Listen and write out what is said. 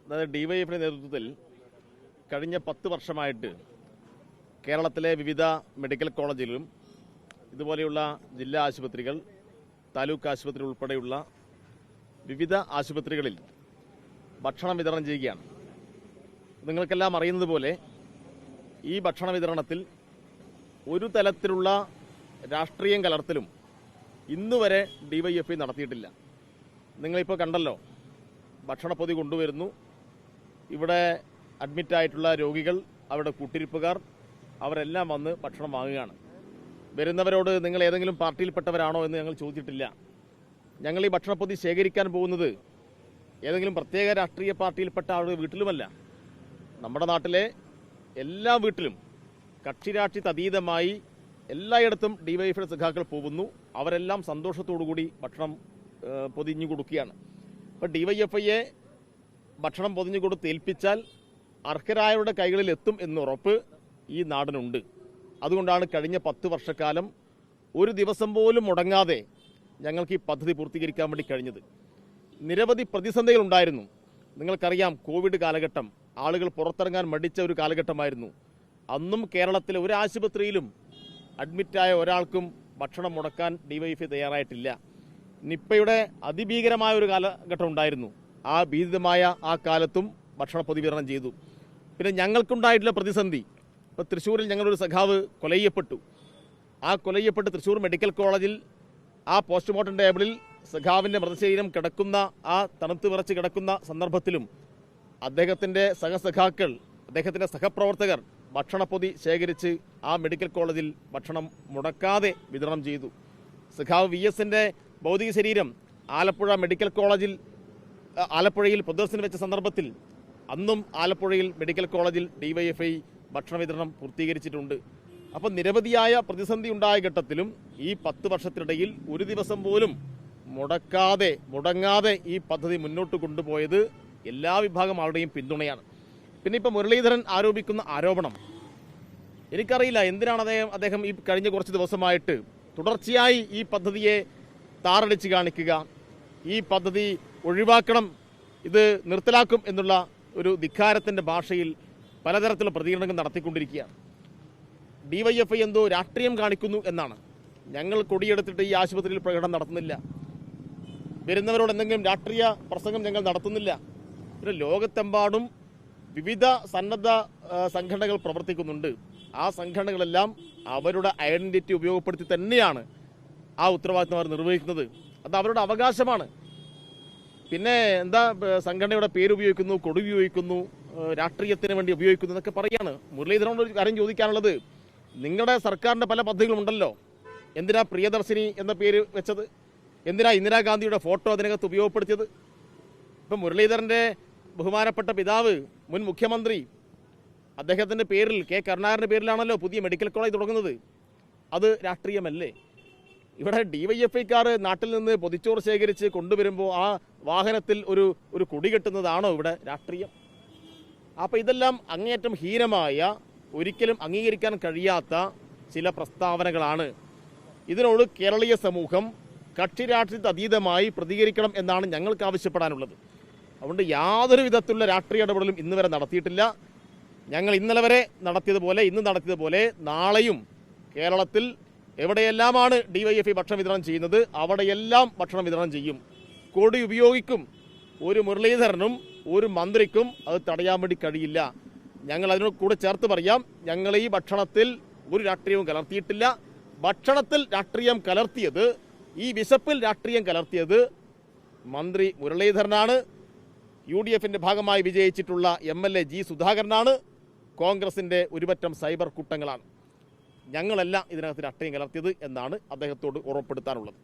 അതായത് ഡിവൈഎഫിന്റെ നേതൃത്വത്തിൽ കഴിഞ്ഞ 10 വർഷമായിട്ട് കേരളത്തിലെ വിവിധ മെഡിക്കൽ കോളേജുകളിലും ഇതുപോലെയുള്ള ജില്ലാ ആശുപത്രികൾ, താലൂക്ക് ആശുപത്രി ഉൾപ്പെടെയുള്ള വിവിധ ആശുപത്രികളിൽ ഭക്ഷണം വിതരണം ചെയ്യുകയാണ്. നിങ്ങൾക്കെല്ലാം അറിയുന്നത് പോലെ ഈ ഭക്ഷണ വിതരണത്തിൽ ഒരു തലത്തിലുള്ള രാഷ്ട്രീയം കലർത്തലും ഇന്നുവരെ ഡിവൈഎഫ്ഐ നടത്തിയിട്ടില്ല. നിങ്ങളിപ്പോൾ കണ്ടല്ലോ, ഭക്ഷണപ്പൊതി കൊണ്ടുവരുന്നു, ഇവിടെ അഡ്മിറ്റായിട്ടുള്ള രോഗികൾ, അവരുടെ കൂട്ടിരിപ്പുകാർ അവരെല്ലാം വന്ന് ഭക്ഷണം വാങ്ങുകയാണ്. വരുന്നവരോട് നിങ്ങൾ ഏതെങ്കിലും പാർട്ടിയിൽപ്പെട്ടവരാണോ എന്ന് ഞങ്ങൾ ചോദിച്ചിട്ടില്ല. ഞങ്ങൾ ഈ ഭക്ഷണപ്പൊതി ശേഖരിക്കാൻ പോകുന്നത് ഏതെങ്കിലും പ്രത്യേക രാഷ്ട്രീയ പാർട്ടിയിൽപ്പെട്ട ആളുടെ വീട്ടിലുമല്ല. നമ്മുടെ നാട്ടിലെ എല്ലാ വീട്ടിലും കക്ഷിരാഷ്ട്രീയത്തിന് അതീതമായി എല്ലായിടത്തും ഡിവൈഎഫ്ഐ സഖാക്കൾ പോകുന്നു. അവരെല്ലാം സന്തോഷത്തോടുകൂടി ഭക്ഷണം പൊതിഞ്ഞു കൊടുക്കുകയാണ്. അപ്പോൾ ഡിവൈഎഫ്ഐയെ ഭക്ഷണം പൊതിഞ്ഞു കൊടുത്ത് ഏൽപ്പിച്ചാൽ അർഹരായവരുടെ കൈകളിൽ എത്തും എന്നുറപ്പ് ഈ നാടിനുണ്ട്. അതുകൊണ്ടാണ് കഴിഞ്ഞ 10 വർഷക്കാലം ഒരു ദിവസം പോലും മുടങ്ങാതെ ഞങ്ങൾക്ക് ഈ പദ്ധതി പൂർത്തീകരിക്കാൻ വേണ്ടി കഴിഞ്ഞത്. നിരവധി പ്രതിസന്ധികളുണ്ടായിരുന്നു. നിങ്ങൾക്കറിയാം, കോവിഡ് കാലഘട്ടം, ആളുകൾ പുറത്തിറങ്ങാൻ മടിച്ച ഒരു കാലഘട്ടമായിരുന്നു. അന്നും കേരളത്തിലെ ഒരു ആശുപത്രിയിലും അഡ്മിറ്റായ ഒരാൾക്കും ഭക്ഷണം മുടക്കാൻ ഡിവൈഎഫ്ഐ തയ്യാറായിട്ടില്ല. നിപ്പയുടെ അതിഭീകരമായ ഒരു കാലഘട്ടം ഉണ്ടായിരുന്നു. ആ ഭീതിതമായ ആ കാലത്തും ഭക്ഷണപ്പൊതി വിതരണം ചെയ്തു. പിന്നെ ഞങ്ങൾക്കുണ്ടായിട്ടുള്ള പ്രതിസന്ധി, ഇപ്പോൾ തൃശ്ശൂരിൽ ഞങ്ങളൊരു സഖാവ് കൊലയ്യപ്പെട്ടു. ആ കൊലയ്യപ്പെട്ട് തൃശ്ശൂർ മെഡിക്കൽ കോളേജിൽ ആ പോസ്റ്റ്മോർട്ടം ടേബിളിൽ സഖാവിൻ്റെ മൃതശരീരം കിടക്കുന്ന, ആ തണുത്ത് വിറച്ച് കിടക്കുന്ന സന്ദർഭത്തിലും അദ്ദേഹത്തിൻ്റെ സഹസഖാക്കൾ, അദ്ദേഹത്തിൻ്റെ സഹപ്രവർത്തകർ ഭക്ഷണപ്പൊതി ശേഖരിച്ച് ആ മെഡിക്കൽ കോളേജിൽ ഭക്ഷണം മുടക്കാതെ വിതരണം ചെയ്തു. സഖാവ് VS-ന്റെ ഭൗതിക ശരീരം ആലപ്പുഴ മെഡിക്കൽ കോളേജിൽ, ആലപ്പുഴയിൽ പൊതുദർശനം വെച്ച സന്ദർഭത്തിൽ അന്നും ആലപ്പുഴയിൽ മെഡിക്കൽ കോളേജിൽ ഡിവൈഎഫ്ഐ ഭക്ഷണ വിതരണം പൂർത്തീകരിച്ചിട്ടുണ്ട്. അപ്പോൾ നിരവധിയായ പ്രതിസന്ധി ഉണ്ടായ ഘട്ടത്തിലും ഈ 10 വർഷത്തിനിടയിൽ ഒരു ദിവസം പോലും മുടങ്ങാതെ ഈ പദ്ധതി മുന്നോട്ട് കൊണ്ടുപോയത് എല്ലാ വിഭാഗം ആളുടെയും പിന്തുണയാണ്. പിന്നെ ഇപ്പോൾ മുരളീധരൻ ആരോപിക്കുന്ന ആരോപണം, എനിക്കറിയില്ല എന്തിനാണ് അദ്ദേഹം ഈ കഴിഞ്ഞ കുറച്ച് ദിവസമായിട്ട് തുടർച്ചയായി ഈ പദ്ധതിയെ താറടിച്ച് കാണിക്കുക, ഈ പദ്ധതി ഒഴിവാക്കണം, ഇത് നിർത്തലാക്കും എന്നുള്ള ഒരു ധിക്കാരത്തിൻ്റെ ഭാഷയിൽ പലതരത്തിലുള്ള പ്രതികരണങ്ങൾ നടത്തിക്കൊണ്ടിരിക്കുകയാണ്. ഡിവൈഎഫ്ഐ എന്തോ രാഷ്ട്രീയം കാണിക്കുന്നു എന്നാണ്. ഞങ്ങൾ കൊടിയെടുത്തിട്ട് ഈ ആശുപത്രിയിൽ പ്രകടനം നടത്തുന്നില്ല. വരുന്നവരോട് എന്തെങ്കിലും രാഷ്ട്രീയ പ്രസംഗം ഞങ്ങൾ നടത്തുന്നില്ല. പിന്നെ ലോകത്തെമ്പാടും വിവിധ സന്നദ്ധ സംഘടനകൾ പ്രവർത്തിക്കുന്നുണ്ട്. ആ സംഘടനകളെല്ലാം അവരുടെ ഐഡന്റിറ്റി ഉപയോഗപ്പെടുത്തി തന്നെയാണ് ആ ഉത്തരവാദിത്തം അവർ നിർവഹിക്കുന്നത്. അത് അവരുടെ അവകാശമാണ്. പിന്നെ എന്താ സംഘടനയുടെ പേര് ഉപയോഗിക്കുന്നു, കൊടി ഉപയോഗിക്കുന്നു, രാഷ്ട്രീയത്തിന് വേണ്ടി ഉപയോഗിക്കുന്നു എന്നൊക്കെ പറയാണ്. മുരളീധരനോട് ഒരു കാര്യം ചോദിക്കാനുള്ളത്, നിങ്ങളുടെ സർക്കാരിൻ്റെ പല പദ്ധതികളുമുണ്ടല്ലോ, എന്തിനാ പ്രിയദർശിനി എന്ന പേര് വെച്ചത്? എന്തിനാ ഇന്ദിരാഗാന്ധിയുടെ ഫോട്ടോ അതിനകത്ത് ഉപയോഗപ്പെടുത്തിയത്? ഇപ്പം മുരളീധരൻ്റെ ബഹുമാനപ്പെട്ട പിതാവ്, മുൻ മുഖ്യമന്ത്രി, അദ്ദേഹത്തിൻ്റെ പേരിൽ, കെ കരുണാകരൻ്റെ പേരിലാണല്ലോ പുതിയ മെഡിക്കൽ കോളേജ് തുടങ്ങുന്നത്. അത് രാഷ്ട്രീയമല്ലേ? ഇവിടെ ഡിവൈഎഫ്ഐക്കാർ നാട്ടിൽ നിന്ന് പൊതിച്ചോറ് ശേഖരിച്ച് കൊണ്ടുവരുമ്പോൾ ആ വാഹനത്തിൽ ഒരു കൊടി കെട്ടുന്നതാണോ ഇവിടെ രാഷ്ട്രീയം? അപ്പോൾ ഇതെല്ലാം അങ്ങേയറ്റം ഹീനമായ, ഒരിക്കലും അംഗീകരിക്കാൻ കഴിയാത്ത ചില പ്രസ്താവനകളാണ്. ഇതിനോട് കേരളീയ സമൂഹം കക്ഷി രാഷ്ട്രീയത്തിന് അതീതമായി പ്രതികരിക്കണം എന്നാണ് ഞങ്ങൾക്ക് ആവശ്യപ്പെടാനുള്ളത്. അതുകൊണ്ട് യാതൊരു വിധത്തിലുള്ള രാഷ്ട്രീയ ഇടപെടലും ഇന്ന് വരെ നടത്തിയിട്ടില്ല. ഞങ്ങൾ ഇന്നലെ വരെ നടത്തിയതുപോലെ, ഇന്ന് നടത്തിയതുപോലെ നാളെയും കേരളത്തിൽ എവിടെയെല്ലാമാണ് ഡിവൈഎഫ്ഐ ഭക്ഷണം വിതരണം ചെയ്യുന്നത് അവിടെയെല്ലാം ഭക്ഷണം വിതരണം ചെയ്യും. കൊടി ഉപയോഗിക്കും. ഒരു മുരളീധരനും ഒരു മന്ത്രിക്കും അത് തടയാൻ വേണ്ടി കഴിയില്ല. ഞങ്ങൾ അതിനോട് കൂടെ ചേർത്ത് പറയാം, ഞങ്ങൾ ഈ ഭക്ഷണത്തിൽ ഒരു രാഷ്ട്രീയവും കലർത്തിയിട്ടില്ല. ഭക്ഷണത്തിൽ രാഷ്ട്രീയം കലർത്തിയത്, ഈ വിശപ്പിൽ രാഷ്ട്രീയം കലർത്തിയത് മന്ത്രി മുരളീധരനാണ്. UDF-ന്റെ ഭാഗമായി വിജയിച്ചിട്ടുള്ള MLA G സുധാകരനാണ്. കോൺഗ്രസിൻ്റെ ഒരുപറ്റം സൈബർ കൂട്ടങ്ങളാണ്. ഞങ്ങളല്ല ഇതിനകത്ത് രാഷ്ട്രീയം കലർത്തിയത് എന്നാണ് അദ്ദേഹത്തോട് ഉറപ്പെടുത്താനുള്ളത്.